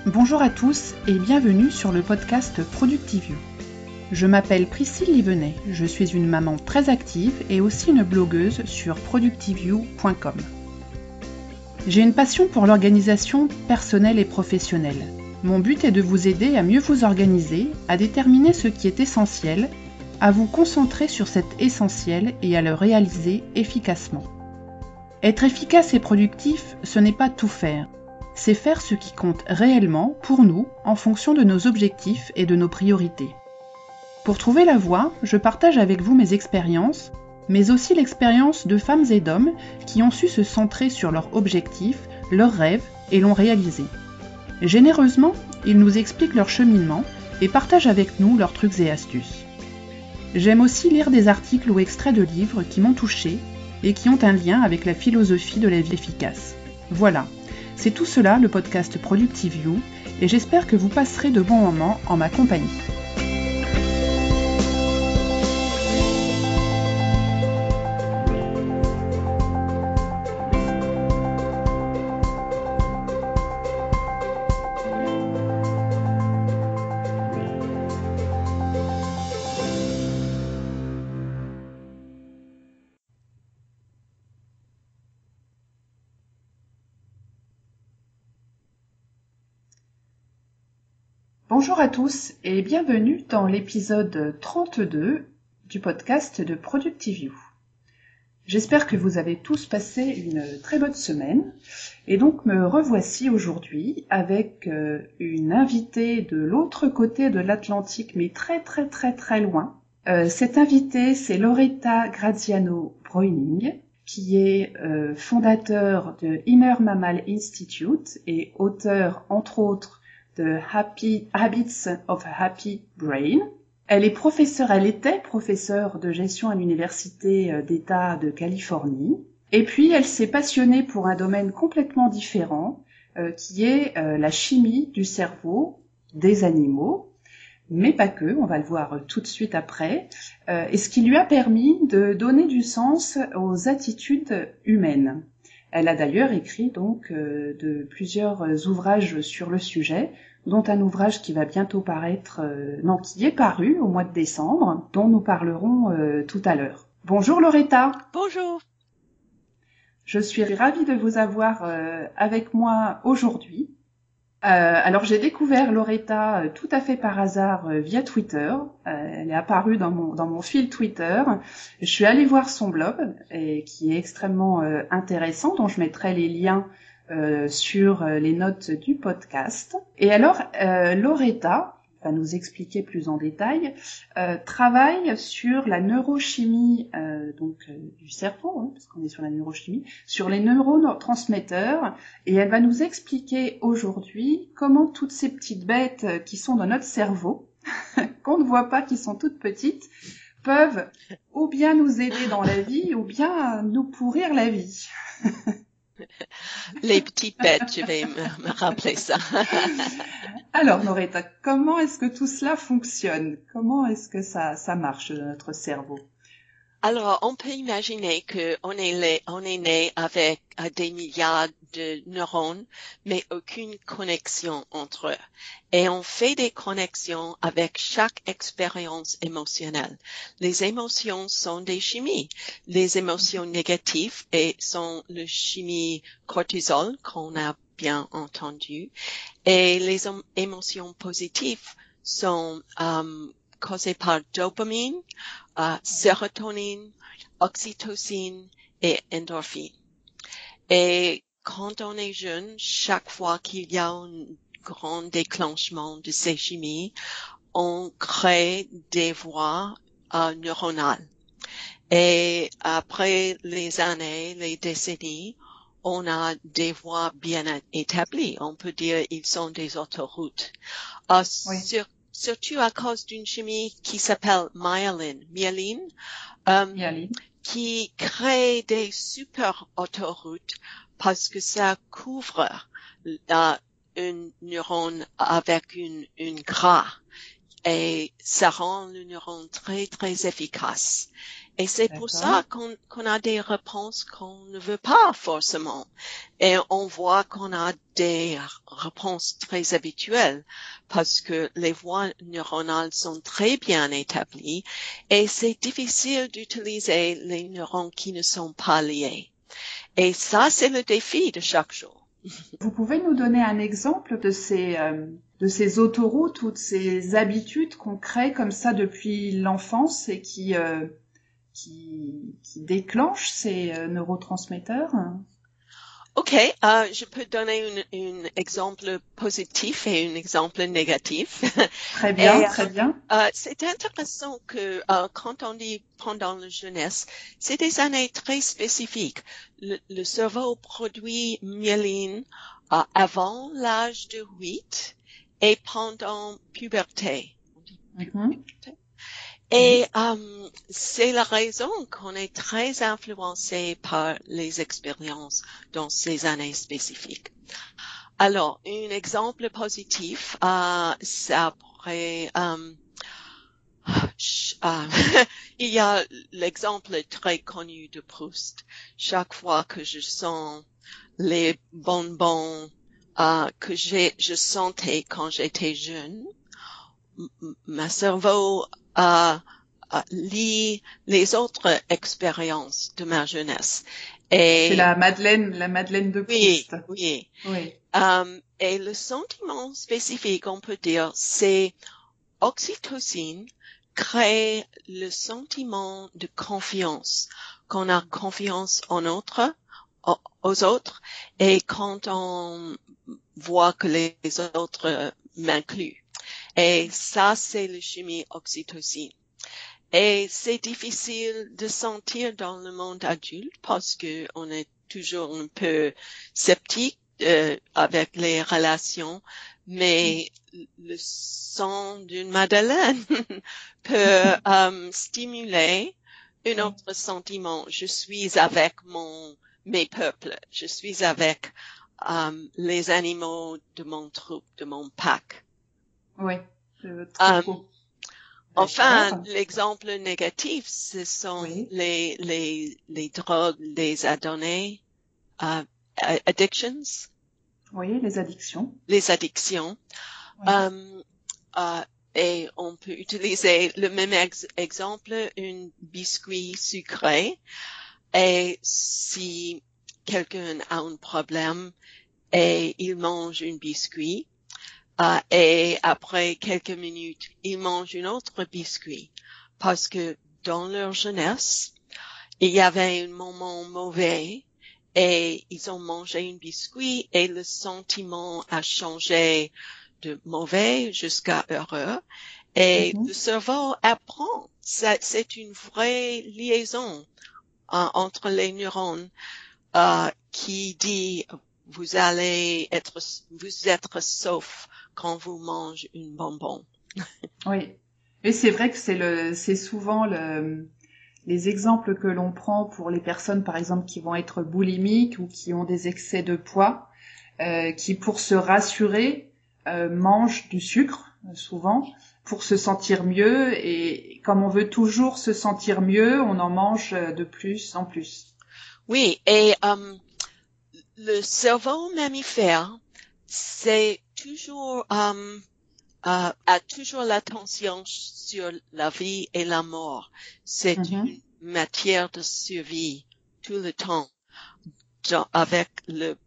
Bonjour à tous et bienvenue sur le podcast Productivio. Je m'appelle Priscille Livenet, je suis une maman très active et aussi une blogueuse sur productivio.com. J'ai une passion pour l'organisation personnelle et professionnelle. Mon but est de vous aider à mieux vous organiser, à déterminer ce qui est essentiel, à vous concentrer sur cet essentiel et à le réaliser efficacement. Être efficace et productif, ce n'est pas tout faire. C'est faire ce qui compte réellement pour nous en fonction de nos objectifs et de nos priorités. Pour trouver la voie, je partage avec vous mes expériences, mais aussi l'expérience de femmes et d'hommes qui ont su se centrer sur leurs objectifs, leurs rêves et l'ont réalisé. Généreusement, ils nous expliquent leur cheminement et partagent avec nous leurs trucs et astuces. J'aime aussi lire des articles ou extraits de livres qui m'ont touchée et qui ont un lien avec la philosophie de la vie efficace. Voilà, c'est tout cela le podcast Productivio et j'espère que vous passerez de bons moments en ma compagnie. Bonjour à tous et bienvenue dans l'épisode 32 du podcast de Productivio. J'espère que vous avez tous passé une très bonne semaine et donc me revoici aujourd'hui avec une invitée de l'autre côté de l'Atlantique mais très loin. Cette invitée c'est Loretta Graziano Breuning qui est fondateur de Inner Mammal Institute et auteur entre autres de Habits of a Happy Brain. Elle était professeure de gestion à l'Université d'État de Californie. Et puis, elle s'est passionnée pour un domaine complètement différent, qui est la chimie du cerveau des animaux, mais pas que, on va le voir tout de suite après, et ce qui lui a permis de donner du sens aux attitudes humaines. Elle a d'ailleurs écrit donc de plusieurs ouvrages sur le sujet, dont un ouvrage qui va bientôt qui est paru au mois de décembre, dont nous parlerons tout à l'heure. Bonjour Loretta. Bonjour. Je suis ravie de vous avoir avec moi aujourd'hui. Alors j'ai découvert Loretta tout à fait par hasard via Twitter. Elle est apparue dans mon fil Twitter. Je suis allée voir son blog qui est extrêmement intéressant, dont je mettrai les liens sur les notes du podcast. Et alors Loretta va nous expliquer plus en détail, travaille sur la neurochimie du cerveau, parce qu'on est sur la neurochimie, sur les neurotransmetteurs, et elle va nous expliquer aujourd'hui comment toutes ces petites bêtes qui sont dans notre cerveau, qu'on ne voit pas, qui sont toutes petites, peuvent ou bien nous aider dans la vie, ou bien nous pourrir la vie. Les petites bêtes, je vais me rappeler ça. Alors, Loretta, comment est-ce que tout cela fonctionne? Comment est-ce que ça marche dans notre cerveau? Alors, on peut imaginer qu'on est né avec des milliards de neurones, mais aucune connexion entre eux. Et on fait des connexions avec chaque expérience émotionnelle. Les émotions sont des chimies. Les émotions négatives sont le chimie cortisol qu'on a bien entendu. Et les émotions positives sont causées par dopamine, sérotonine, oxytocine et endorphine. Et quand on est jeune, chaque fois qu'il y a un grand déclenchement de ces chimies, on crée des voies neuronales. Et après les années, les décennies, on a des voies bien établies. On peut dire ils sont des autoroutes. Oui. Surtout à cause d'une chimie qui s'appelle myéline, qui crée des super autoroutes parce que ça couvre un neurone avec une gras et ça rend le neurone très, très efficace. Et c'est pour ça qu'on a des réponses qu'on ne veut pas forcément. Et on voit qu'on a des réponses très habituelles parce que les voies neuronales sont très bien établies et c'est difficile d'utiliser les neurones qui ne sont pas liés. Et ça, c'est le défi de chaque jour. Vous pouvez nous donner un exemple de ces autoroutes ou de ces habitudes qu'on crée comme ça depuis l'enfance et qui déclenchent ces neurotransmetteurs? Ok, je peux donner un exemple positif et un exemple négatif. Très bien, très bien. C'est intéressant que quand on dit pendant la jeunesse, c'est des années très spécifiques. Le cerveau produit myéline avant l'âge de 8 et pendant puberté. Et c'est la raison qu'on est très influencé par les expériences dans ces années spécifiques. Alors, un exemple positif, c'est après, il y a l'exemple très connu de Proust. Chaque fois que je sens les bonbons que je sentais quand j'étais jeune, ma cerveau lit les autres expériences de ma jeunesse. Et c'est la Madeleine de Proust. Oui. Oui. Et le sentiment spécifique, on peut dire, c'est oxytocine crée le sentiment de confiance, qu'on a confiance aux autres, et quand on voit que les autres m'incluent. Et ça, c'est la chimie oxytocine. Et c'est difficile de sentir dans le monde adulte parce que on est toujours un peu sceptique avec les relations, mais le son d'une madeleine peut stimuler un autre sentiment. Je suis avec mes peuples, je suis avec les animaux de mon troupe, de mon pack. Oui, de troupeau. Enfin, l'exemple négatif, ce sont les drogues, les addictions. Oui, les addictions. Les addictions. Oui. Et on peut utiliser le même exemple, un biscuit sucré. Et si quelqu'un a un problème et il mange un biscuit, et après quelques minutes, ils mangent un autre biscuit parce que dans leur jeunesse, il y avait un moment mauvais et ils ont mangé un biscuit et le sentiment a changé de mauvais jusqu'à heureux et le cerveau apprend. C'est une vraie liaison entre les neurones qui dit vous êtes sauf quand vous mangez une bonbon. Oui. Et c'est vrai que c'est souvent les exemples que l'on prend pour les personnes, par exemple, qui vont être boulimiques ou qui ont des excès de poids, qui, pour se rassurer, mangent du sucre, souvent, pour se sentir mieux. Et comme on veut toujours se sentir mieux, on en mange de plus en plus. Oui, et le cerveau mammifère, c'est toujours a toujours l'attention sur la vie et la mort. C'est une matière de survie tout le temps, avec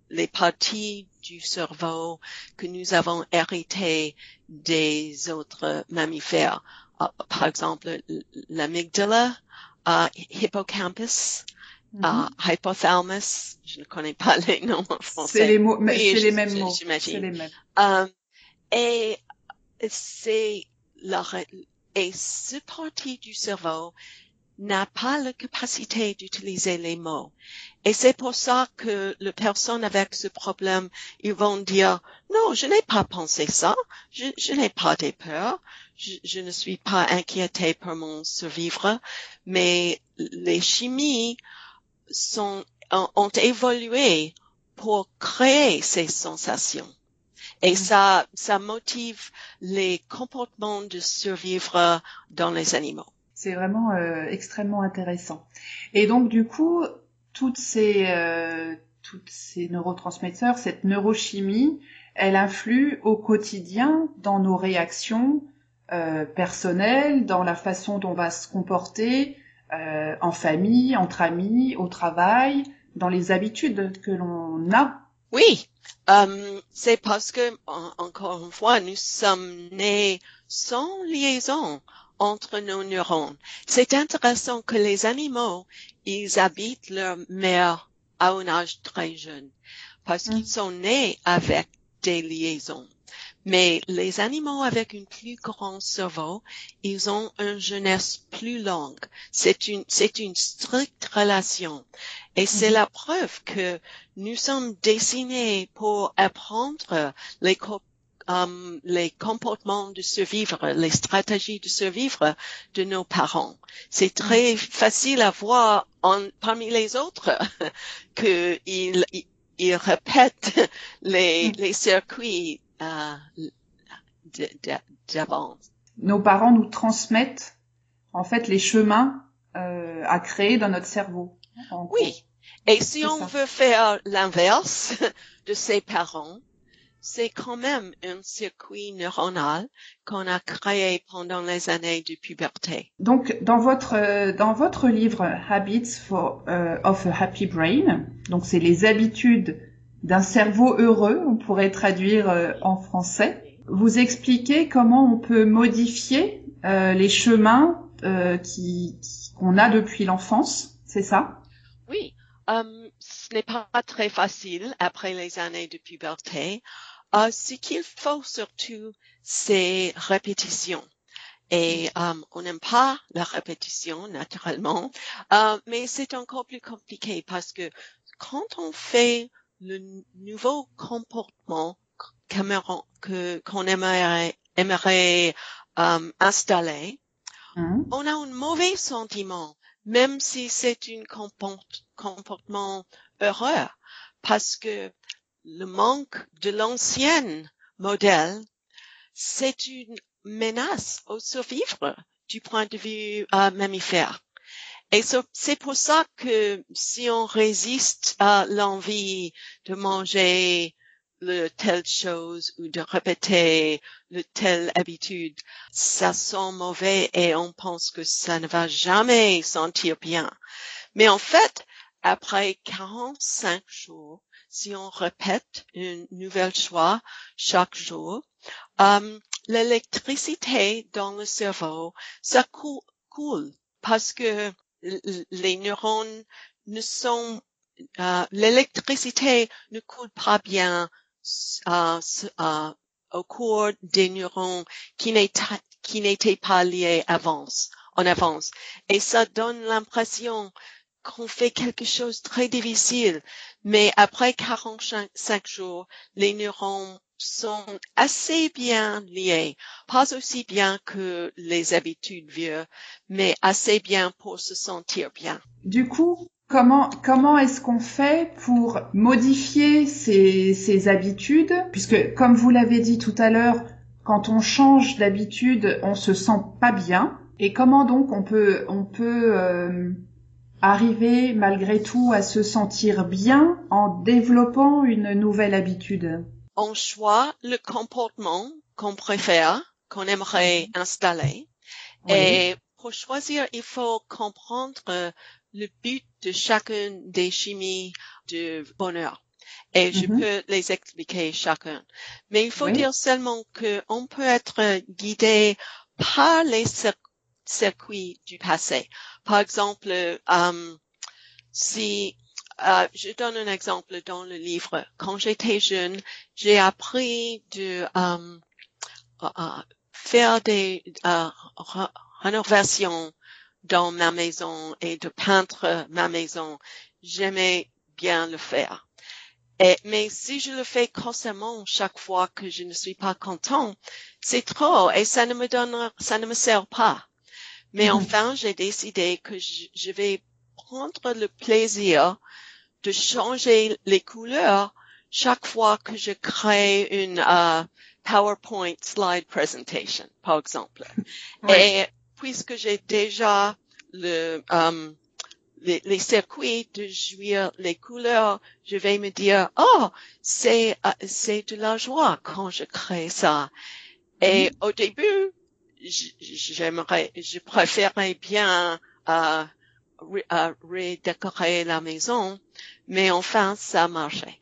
les parties du cerveau que nous avons héritées des autres mammifères. Par exemple, l'amygdala, hippocampus, hypothalamus, je ne connais pas les noms en français. C'est les mots, mais oui, c'est les mêmes mots. J'imagine. C'est les mêmes. Et ce parti du cerveau n'a pas la capacité d'utiliser les mots. Et c'est pour ça que les personnes avec ce problème, ils vont dire, non, je n'ai pas pensé ça, je n'ai pas des peurs, je ne suis pas inquiété pour mon survivre, mais les chimies ont évolué pour créer ces sensations. Et ça motive les comportements de survivre dans les animaux. C'est vraiment extrêmement intéressant. Et donc du coup, toutes ces neurotransmetteurs, cette neurochimie, elle influe au quotidien dans nos réactions personnelles, dans la façon dont on va se comporter en famille, entre amis, au travail, dans les habitudes que l'on a. Oui, c'est parce que, encore une fois, nous sommes nés sans liaison entre nos neurones. C'est intéressant que les animaux, ils habitent leur mère à un âge très jeune, parce qu'ils sont nés avec des liaisons. Mais les animaux avec un plus grand cerveau, ils ont une jeunesse plus longue. C'est une stricte relation. Et c'est la preuve que nous sommes destinés pour apprendre les comportements de survivre, les stratégies de survivre de nos parents. C'est très facile à voir parmi les autres que ils répètent les circuits d'avance. Nos parents nous transmettent en fait les chemins à créer dans notre cerveau. Oui. Et si on veut faire l'inverse de ses parents, c'est quand même un circuit neuronal qu'on a créé pendant les années de puberté. Donc, dans votre livre Habits of a Happy Brain, donc c'est les habitudes d'un cerveau heureux, on pourrait traduire en français, vous expliquez comment on peut modifier les chemins qu'on a depuis l'enfance, c'est ça? Oui. Ce n'est pas très facile après les années de puberté. Ce qu'il faut surtout, c'est répétition. Et on n'aime pas la répétition, naturellement, mais c'est encore plus compliqué parce que quand on fait le nouveau comportement qu'on aimerait installer, on a un mauvais sentiment, même si c'est un comportement heureux, parce que le manque de l'ancien modèle, c'est une menace au survivre du point de vue mammifère. Et c'est pour ça que si on résiste à l'envie de manger telle chose ou de répéter telle habitude, ça sent mauvais et on pense que ça ne va jamais sentir bien. Mais en fait, après 45 jours, si on répète une nouvelle choix chaque jour, l'électricité dans le cerveau, ça coule parce que les neurones l'électricité ne coule pas bien au cours des neurones qui n'étaient pas liés en avance. Et ça donne l'impression qu'on fait quelque chose de très difficile. Mais après 45 jours, les neurones sont assez bien liés. Pas aussi bien que les habitudes vieux, mais assez bien pour se sentir bien. Du coup, comment est-ce qu'on fait pour modifier ces habitudes? Puisque, comme vous l'avez dit tout à l'heure, quand on change d'habitude, on se sent pas bien. Et comment donc on peut arriver malgré tout à se sentir bien en développant une nouvelle habitude? On choisit le comportement qu'on préfère, qu'on aimerait installer. Oui. Et pour choisir, il faut comprendre le but de chacune des chimies de bonheur. Et je peux les expliquer chacun. Mais il faut dire seulement qu'on peut être guidé par les circuits du passé. Par exemple, si je donne un exemple dans le livre. Quand j'étais jeune, j'ai appris de faire des rénovations dans ma maison et de peindre ma maison. J'aimais bien le faire. Mais si je le fais constamment chaque fois que je ne suis pas content, c'est trop et ça ne me sert pas. Mais enfin, j'ai décidé que je vais prendre le plaisir de changer les couleurs chaque fois que je crée une PowerPoint slide presentation, par exemple. Oui. Et puisque j'ai déjà les circuits de jouir les couleurs, je vais me dire, oh, c'est de la joie quand je crée ça. Et au début, je préférais bien redécorer la maison, mais enfin, ça marchait.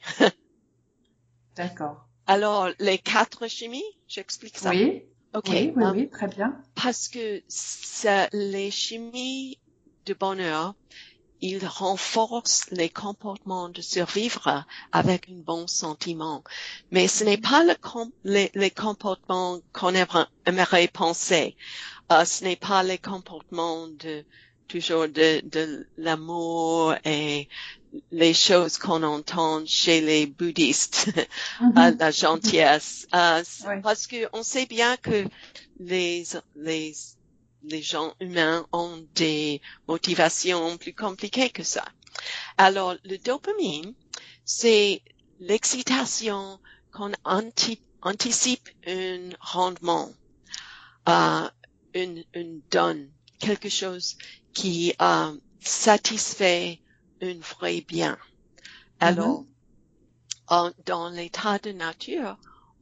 D'accord. Alors, les 4 chimies, j'explique ça. Oui. OK. Oui, très bien. Parce que les chimies de bonheur, ils renforcent les comportements de survivre avec un bon sentiment. Mais ce n'est pas les comportements qu'on aimerait penser. Ce n'est pas les comportements toujours de l'amour et les choses qu'on entend chez les bouddhistes, la gentillesse. Oui. Parce que on sait bien que les gens humains ont des motivations plus compliquées que ça. Alors, le dopamine, c'est l'excitation qu'on anticipe un rendement, une donne, quelque chose qui satisfait un vrai bien. Alors, dans l'état de nature,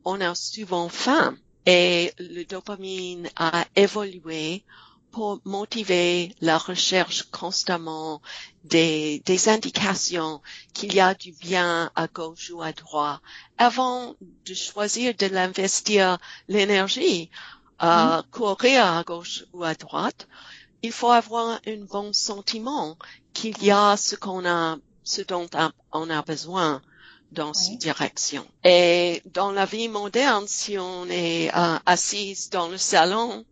on a souvent faim et le dopamine a évolué pour motiver la recherche constamment des indications qu'il y a du bien à gauche ou à droite avant de choisir de l'investir l'énergie courir à gauche ou à droite. Il faut avoir un bon sentiment qu'il y a ce dont on a besoin dans cette direction. Et dans la vie moderne, si on est assise dans le salon,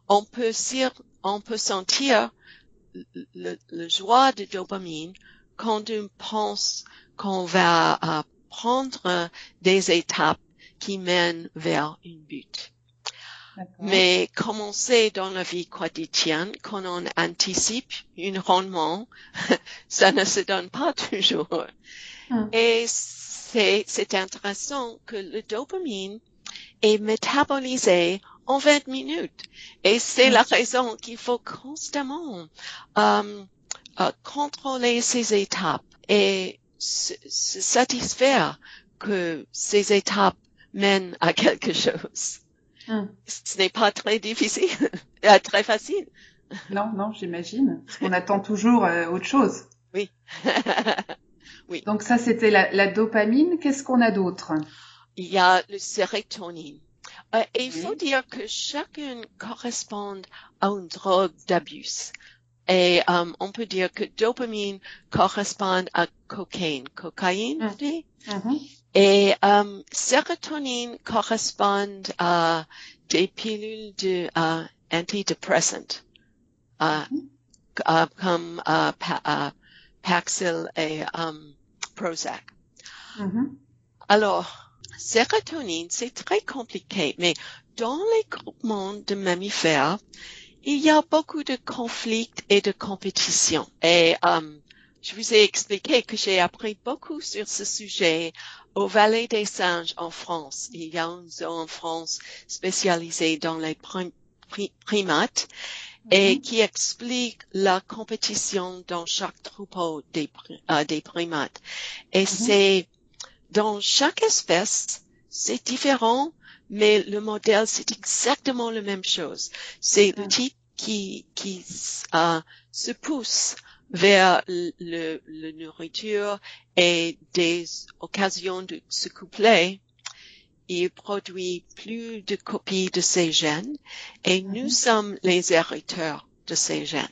on peut sentir le joie de dopamine quand on pense qu'on va prendre des étapes qui mènent vers un but. Mais comme on sait dans la vie quotidienne, quand on anticipe un rendement, ça ne se donne pas toujours. Et c'est intéressant que le dopamine est métabolisé en 20 minutes. Et c'est la raison qu'il faut constamment contrôler ces étapes et se satisfaire que ces étapes mènent à quelque chose. Ce n'est pas très difficile, très facile. Non, j'imagine. Parce qu'on attend toujours autre chose. Oui. Oui. Donc ça, c'était la dopamine. Qu'est-ce qu'on a d'autre? Il y a le sérotonine. Et il faut dire que chacun correspond à une drogue d'abus. Et on peut dire que dopamine correspond à cocaïne. Cocaïne, tu dis? Et sérotonine correspond à des pilules de antidépressantes, comme Paxil et Prozac. Alors, sérotonine, c'est très compliqué, mais dans les groupements de mammifères, il y a beaucoup de conflits et de compétition. Et je vous ai expliqué que j'ai appris beaucoup sur ce sujet au Vallée des Singes en France. Il y a une zone en France spécialisée dans les primates et qui explique la compétition dans chaque troupeau des primates. Et c'est dans chaque espèce, c'est différent, mais le modèle, c'est exactement la même chose. C'est le type qui se pousse vers le nourriture et des occasions de se coupler. Il produit plus de copies de ces gènes et nous sommes les hériteurs de ces gènes.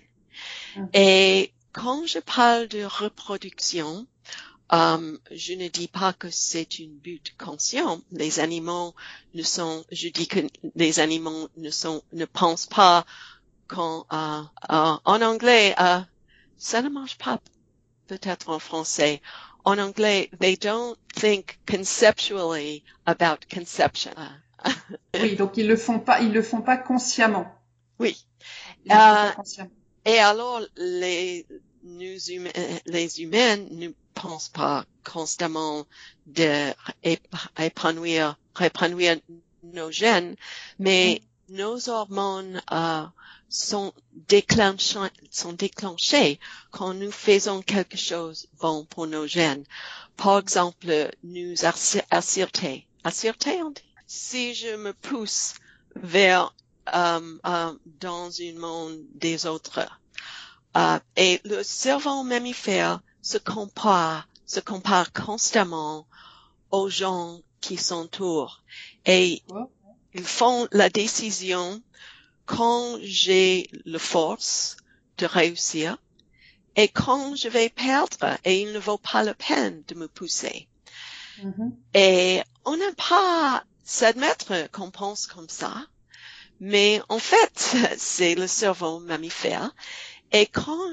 Et quand je parle de reproduction, je ne dis pas que c'est une but conscient. Les animaux je dis que les animaux ne pensent pas en anglais, ça ne marche pas peut-être en français. En anglais, they don't think conceptually about conception. Oui, donc ils le font pas consciemment. Oui. Ils le font pas consciemment. Et alors, les humains, nous pense pas constamment de épanouir nos gènes, mais nos hormones sont déclenchées quand nous faisons quelque chose bon pour nos gènes. Par exemple, nous assureté, on dit. Si je me pousse vers dans un monde des autres, et le cerveau mammifère se compare constamment aux gens qui s'entourent, et ils font la décision quand j'ai la force de réussir et quand je vais perdre, et il ne vaut pas la peine de me pousser. Et on n'aime pas s'admettre qu'on pense comme ça, mais en fait, c'est le cerveau mammifère. Et quand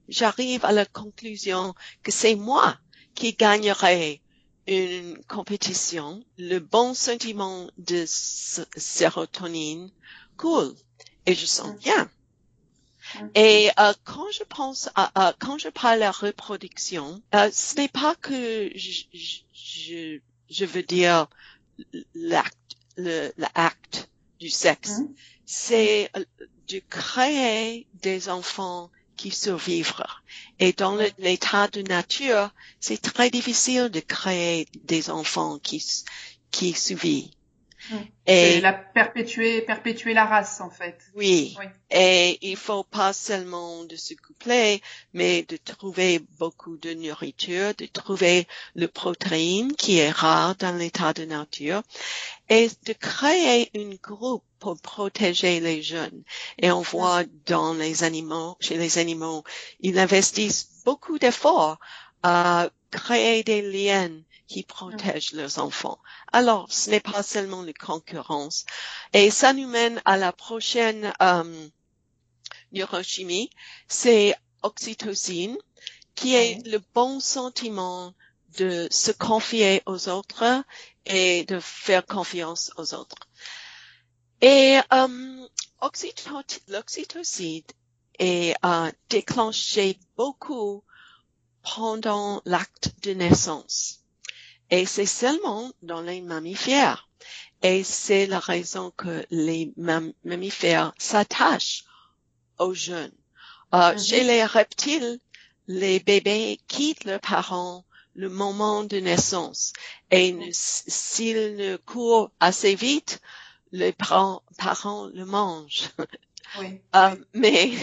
j'arrive à la conclusion que c'est moi qui gagnerai une compétition, le bon sentiment de sérotonine coule et je sens bien. Et quand je pense quand je parle de la reproduction, ce n'est pas que je veux dire l'acte du sexe, c'est de créer des enfants qui survivent. Et dans l'état de nature, c'est très difficile de créer des enfants qui survivent. Et perpétuer la race, en fait. Oui. Et il faut pas seulement de se coupler, mais de trouver beaucoup de nourriture, de trouver le protéine qui est rare dans l'état de nature, et de créer un groupe pour protéger les jeunes. Et on voit chez les animaux, ils investissent beaucoup d'efforts à créer des liens qui protègent leurs enfants. Alors, ce n'est pas seulement la concurrence. Et ça nous mène à la prochaine neurochimie, c'est oxytocine, qui est le bon sentiment de se confier aux autres et de faire confiance aux autres. Et l'oxytocine est déclenché beaucoup pendant l'acte de naissance. Et c'est seulement dans les mammifères. Et c'est la raison que les mammifères s'attachent aux jeunes. Chez les reptiles, les bébés quittent leurs parents le moment de naissance. Et s'ils ne courent assez vite, les parents le mangent. Mais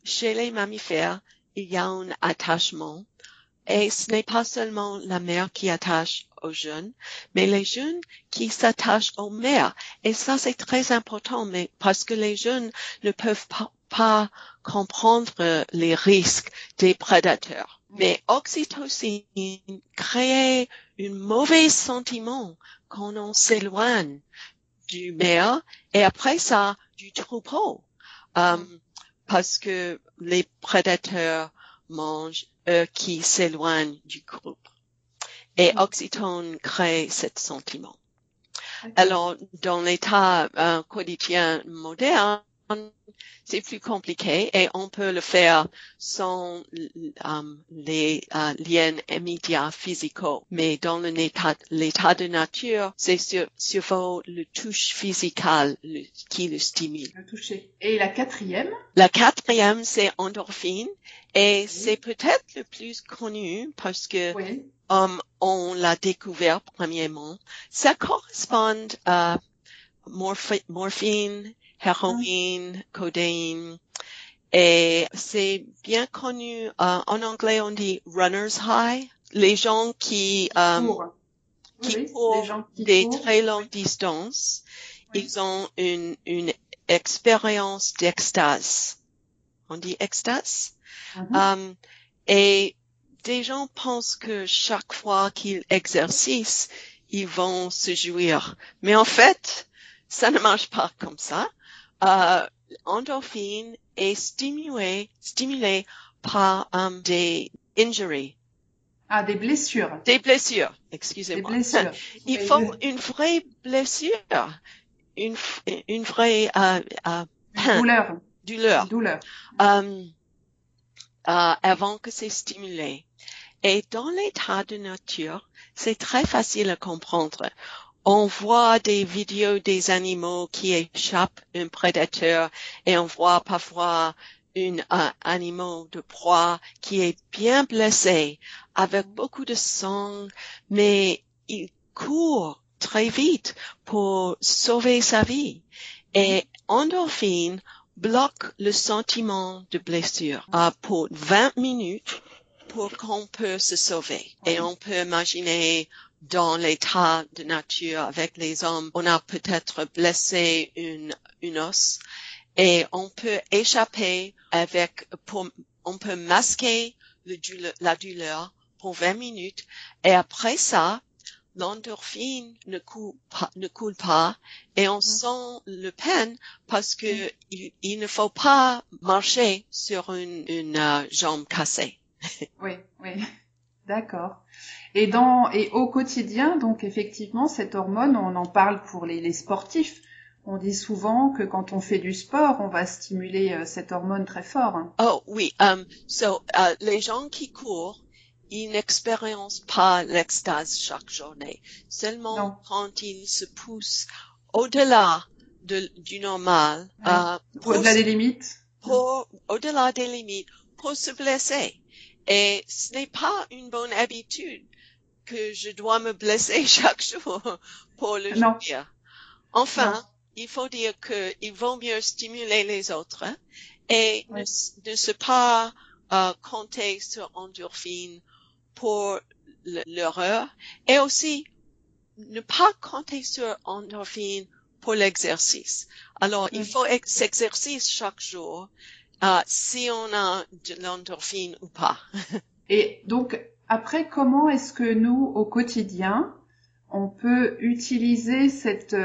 chez les mammifères, il y a un attachement. Et ce n'est pas seulement la mère qui attache aux jeunes, mais les jeunes qui s'attachent aux mères. Et ça, c'est très important, mais parce que les jeunes ne peuvent pas comprendre les risques des prédateurs. Mais oxytocine crée un mauvais sentiment quand on s'éloigne du mère et après ça, du troupeau. Parce que les prédateurs mangent eux qui s'éloignent du groupe. Et oxytocine crée ce sentiment. Alors, dans l'état quotidien moderne, c'est plus compliqué et on peut le faire sans les liens immédiats physiques. Mais dans l'état de nature, c'est surtout le touche physical qui le stimule. Le toucher. Et la quatrième? La quatrième, c'est endorphine et c'est peut-être le plus connu parce que on l'a découvert premièrement. Ça correspond à morphine, héroïne, codéine, et c'est bien connu. En anglais, on dit runner's high. Les gens qui courent des très longues distances, ils ont une expérience d'extase. On dit extase. Et des gens pensent que chaque fois qu'ils exercent, ils vont se jouir. Mais en fait, ça ne marche pas comme ça. Endorphine est stimulée par des injuries. Ah, des blessures. Des blessures, excusez-moi. Des blessures. Il faut une vraie blessure, une vraie douleur. Douleur. Avant que c'est stimulé. Et dans l'état de nature, c'est très facile à comprendre. On voit des vidéos des animaux qui échappent un prédateur et on voit parfois un animal de proie qui est bien blessé avec beaucoup de sang, mais il court très vite pour sauver sa vie. Et endorphine bloque le sentiment de blessure pour 20 minutes pour qu'on peut se sauver. Et on peut imaginer dans l'état de nature avec les hommes, on a peut-être blessé une os et on peut échapper on peut masquer la douleur pour 20 minutes et après ça, l'endorphine ne coule pas et on sent le peine parce que il ne faut pas marcher sur une jambe cassée. Oui, d'accord. Et au quotidien, donc effectivement, cette hormone, on en parle pour les sportifs. On dit souvent que quand on fait du sport, on va stimuler cette hormone très fort. Oh oui, les gens qui courent, ils n'expérimentent pas l'extase chaque journée. Seulement quand ils se poussent au-delà du normal, au-delà des limites. Au-delà des limites, pour se blesser. Et ce n'est pas une bonne habitude que je dois me blesser chaque jour pour le jouir. Enfin, il faut dire qu'il vaut mieux stimuler les autres et ne se pas compter sur endorphine pour l'horreur et aussi ne pas compter sur endorphine pour l'exercice. Alors, il faut s'exercer chaque jour si on a de l'endorphine ou pas. Et donc, après, comment est-ce que nous, au quotidien, on peut utiliser cette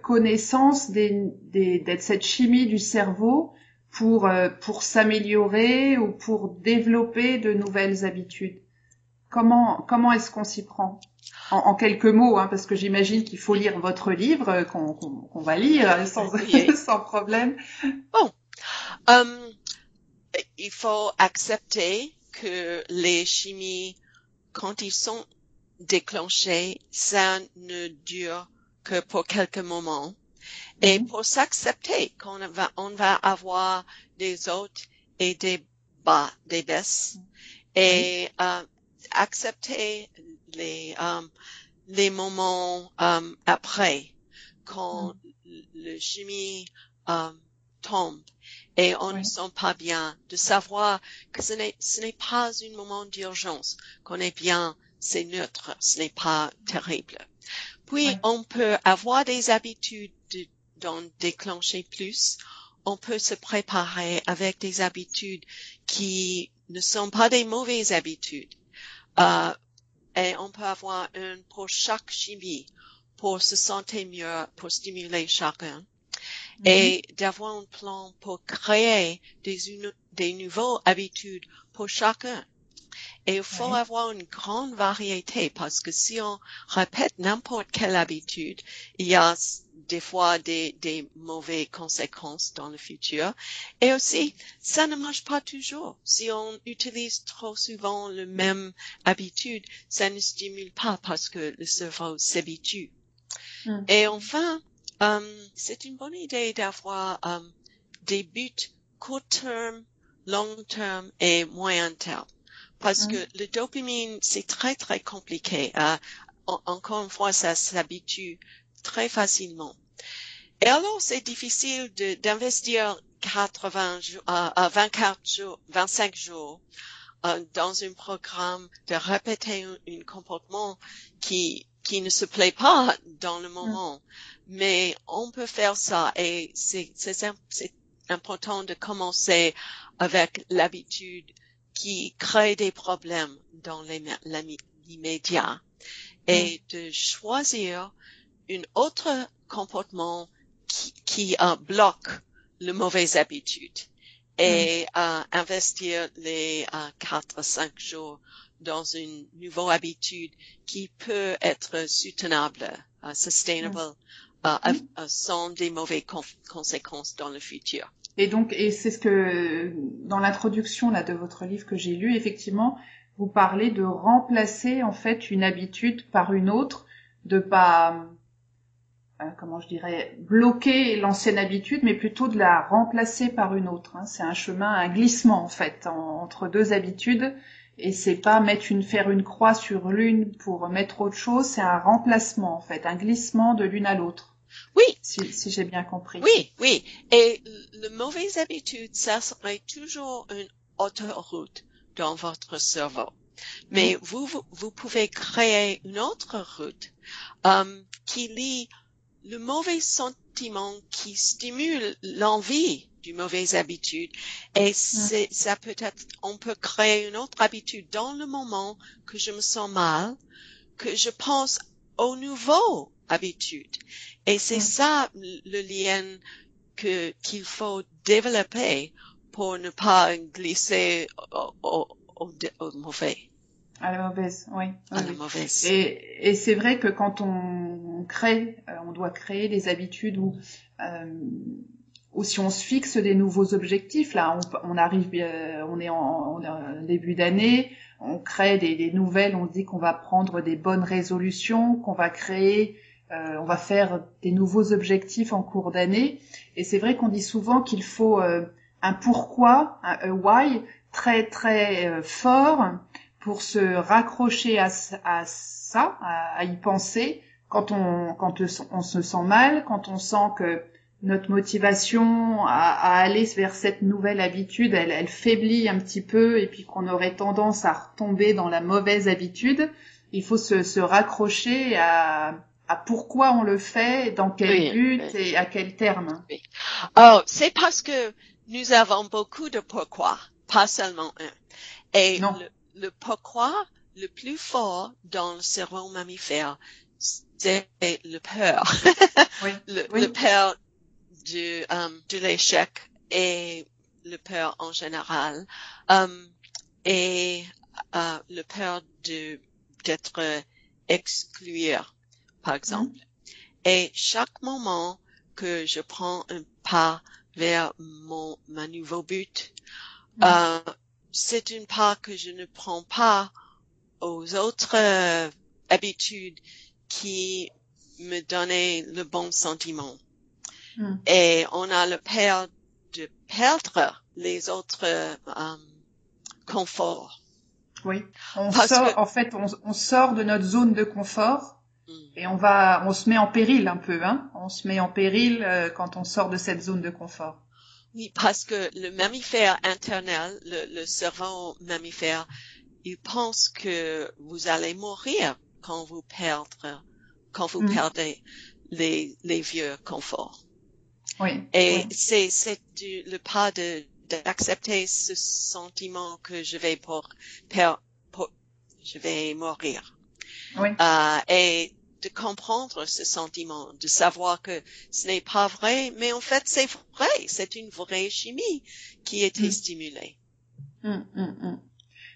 connaissance de cette chimie du cerveau pour s'améliorer ou pour développer de nouvelles habitudes? Comment est-ce qu'on s'y prend? En quelques mots, hein, parce que j'imagine qu'il faut lire votre livre qu'on va lire sans problème. Bon, il faut accepter que les chimies, quand ils sont déclenchés, ça ne dure que pour quelques moments. Et pour s'accepter qu'on va avoir des hautes et des bas, des baisses, et accepter les moments après, quand le chimie tombe et on ne sent pas bien, de savoir que ce n'est pas un moment d'urgence, qu'on est bien, c'est neutre, ce n'est pas terrible. Puis on peut avoir des habitudes d'en déclencher plus. On peut se préparer avec des habitudes qui ne sont pas des mauvaises habitudes. Et on peut avoir un pour chaque chimie, pour se sentir mieux, pour stimuler chacun. Et d'avoir un plan pour créer des nouvelles habitudes pour chacun. Et il faut avoir une grande variété parce que si on répète n'importe quelle habitude, il y a des fois des mauvaises conséquences dans le futur. Et aussi, ça ne marche pas toujours. Si on utilise trop souvent la même habitude, ça ne stimule pas parce que le cerveau s'habitue. Et enfin, c'est une bonne idée d'avoir des buts court terme, long terme et moyen terme. Parce que le dopamine, c'est très, très compliqué. Encore une fois, ça s'habitue très facilement. Et alors, c'est difficile d'investir 25 jours dans un programme, de répéter un comportement qui ne se plaît pas dans le moment. Mais on peut faire ça et c'est important de commencer avec l'habitude qui crée des problèmes dans l'immédiat et de choisir un autre comportement qui bloque les mauvaises habitudes et investir les 4-5 jours dans une nouvelle habitude qui peut être soutenable, sustainable, sans des mauvaises conséquences dans le futur. Et donc, et c'est ce que, dans l'introduction là de votre livre que j'ai lu, effectivement, vous parlez de remplacer en fait une habitude par une autre, de pas, comment je dirais, bloquer l'ancienne habitude, mais plutôt de la remplacer par une autre. C'est un chemin, un glissement en fait entre deux habitudes, et c'est pas faire une croix sur l'une pour mettre autre chose, c'est un remplacement en fait, un glissement de l'une à l'autre. Oui. Si j'ai bien compris. Oui. Et la mauvaise habitude, ça serait toujours une autoroute dans votre cerveau. Mais vous pouvez créer une autre route qui lie le mauvais sentiment qui stimule l'envie d'une mauvaise habitude. Et ça peut être, on peut créer une autre habitude dans le moment que je me sens mal, que je pense aux nouveaux habitudes. Et c'est ça le lien qu'il faut développer pour ne pas glisser au mauvais. À la mauvaise, oui. À la mauvaise. Et c'est vrai que quand on doit créer des habitudes ou si on se fixe des nouveaux objectifs, là, on arrive, on est en début d'année, on crée des nouvelles, on dit qu'on va prendre des bonnes résolutions, qu'on va créer, on va faire des nouveaux objectifs en cours d'année. Et c'est vrai qu'on dit souvent qu'il faut un pourquoi, un why très très fort pour se raccrocher à ça, à y penser quand on se sent mal, quand on sent que notre motivation à aller vers cette nouvelle habitude, elle faiblit un petit peu et puis qu'on aurait tendance à retomber dans la mauvaise habitude. Il faut se raccrocher à pourquoi on le fait, dans quel but et à quel terme. Oui. Oh, c'est parce que nous avons beaucoup de pourquoi, pas seulement un. Et le pourquoi le plus fort dans le cerveau mammifère, c'est le peur. Le peur de l'échec et le peur en général, et le peur d'être exclu, par exemple. Et chaque moment que je prends un pas vers ma nouveau but, c'est une pas que je ne prends pas aux autres habitudes qui me donnaient le bon sentiment. Et on a le peur de perdre les autres conforts. Oui, on sort de notre zone de confort et on se met en péril un peu, on se met en péril quand on sort de cette zone de confort. Oui, parce que le mammifère interne, le cerveau mammifère, il pense que vous allez mourir quand vous perdez les vieux conforts. Oui. Et c'est le pas d'accepter ce sentiment que je vais mourir. Oui. Et de comprendre ce sentiment, de savoir que ce n'est pas vrai, mais en fait c'est vrai, c'est une vraie chimie qui a été stimulée.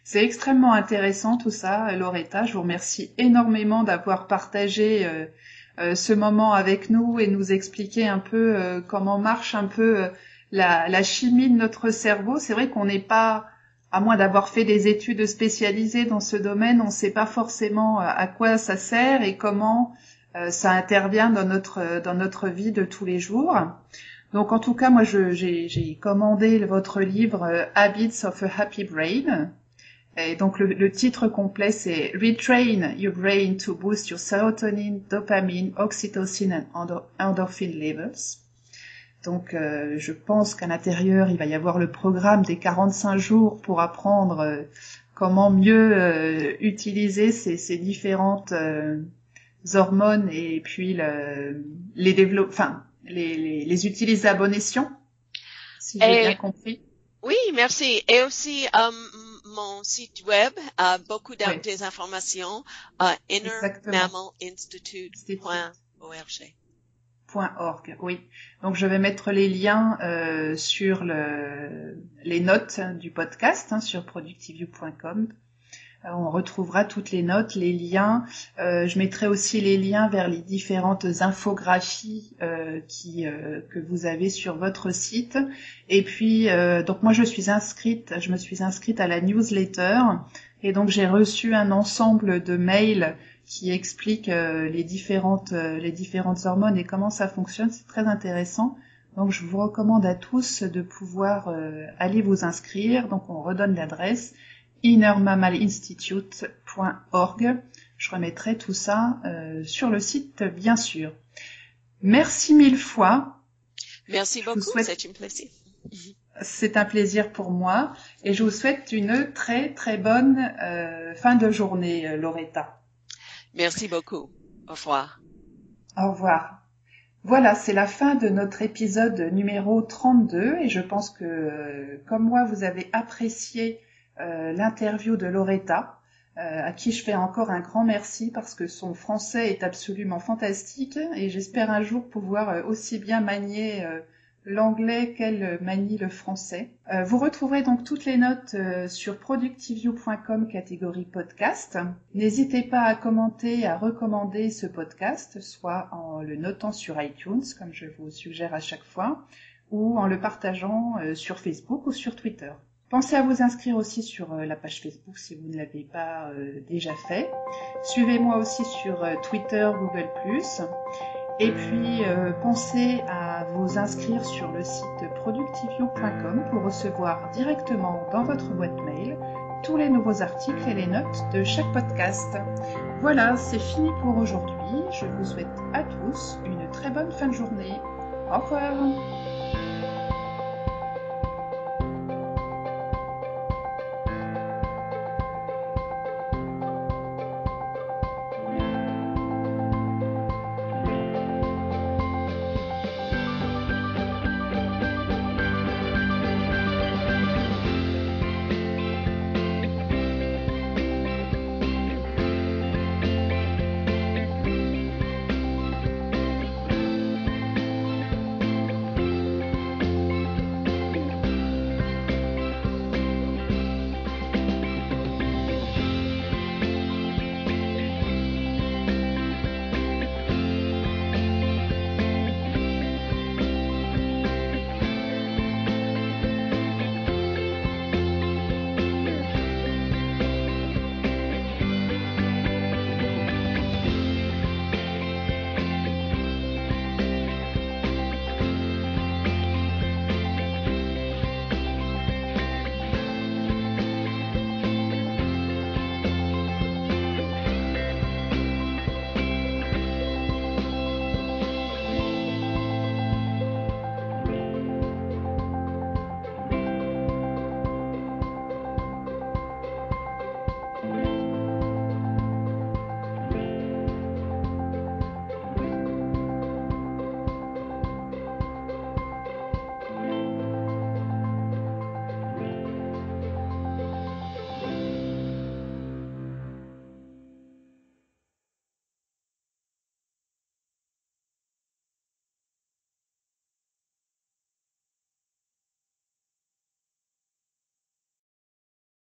C'est extrêmement intéressant tout ça, Loretta. Je vous remercie énormément d'avoir partagé ce moment avec nous et nous expliquer un peu comment marche un peu la chimie de notre cerveau. C'est vrai qu'on n'est pas, à moins d'avoir fait des études spécialisées dans ce domaine, on ne sait pas forcément à quoi ça sert et comment ça intervient dans notre vie de tous les jours. Donc en tout cas, moi j'ai commandé votre livre Habits of a Happy Brain. Et donc le titre complet c'est Retrain Your Brain to Boost Your Serotonin, Dopamine, Oxytocin and Endorphin Levels. Donc je pense qu'à l'intérieur il va y avoir le programme des 45 jours pour apprendre comment mieux utiliser ces différentes hormones et puis les utiliser à bon escient, si j'ai bien compris. Oui, merci. Et aussi mon site web a beaucoup des informations, innermammalinstitute.org. Oui. Donc je vais mettre les liens sur les notes du podcast sur productiveview.com. On retrouvera toutes les notes, les liens. Je mettrai aussi les liens vers les différentes infographies que vous avez sur votre site. Et puis, donc moi je me suis inscrite à la newsletter. Et donc j'ai reçu un ensemble de mails qui expliquent les différentes hormones et comment ça fonctionne. C'est très intéressant. Donc je vous recommande à tous de pouvoir aller vous inscrire. Donc on redonne l'adresse innermammalinstitute.org. Je remettrai tout ça sur le site, bien sûr. Merci mille fois. Merci beaucoup, c'est un plaisir. C'est un plaisir pour moi et je vous souhaite une très très bonne fin de journée, Loretta. Merci beaucoup. Au revoir. Au revoir. Voilà, c'est la fin de notre épisode numéro 32 et je pense que, comme moi, vous avez apprécié l'interview de Loretta, à qui je fais encore un grand merci parce que son français est absolument fantastique et j'espère un jour pouvoir aussi bien manier l'anglais qu'elle manie le français. Vous retrouverez donc toutes les notes sur productiveview.com catégorie podcast. N'hésitez pas à commenter, à recommander ce podcast, soit en le notant sur iTunes, comme je vous suggère à chaque fois, ou en le partageant sur Facebook ou sur Twitter. Pensez à vous inscrire aussi sur la page Facebook si vous ne l'avez pas déjà fait. Suivez-moi aussi sur Twitter, Google+. Et puis, pensez à vous inscrire sur le site productiveview.com pour recevoir directement dans votre boîte mail tous les nouveaux articles et les notes de chaque podcast. Voilà, c'est fini pour aujourd'hui. Je vous souhaite à tous une très bonne fin de journée. Au revoir!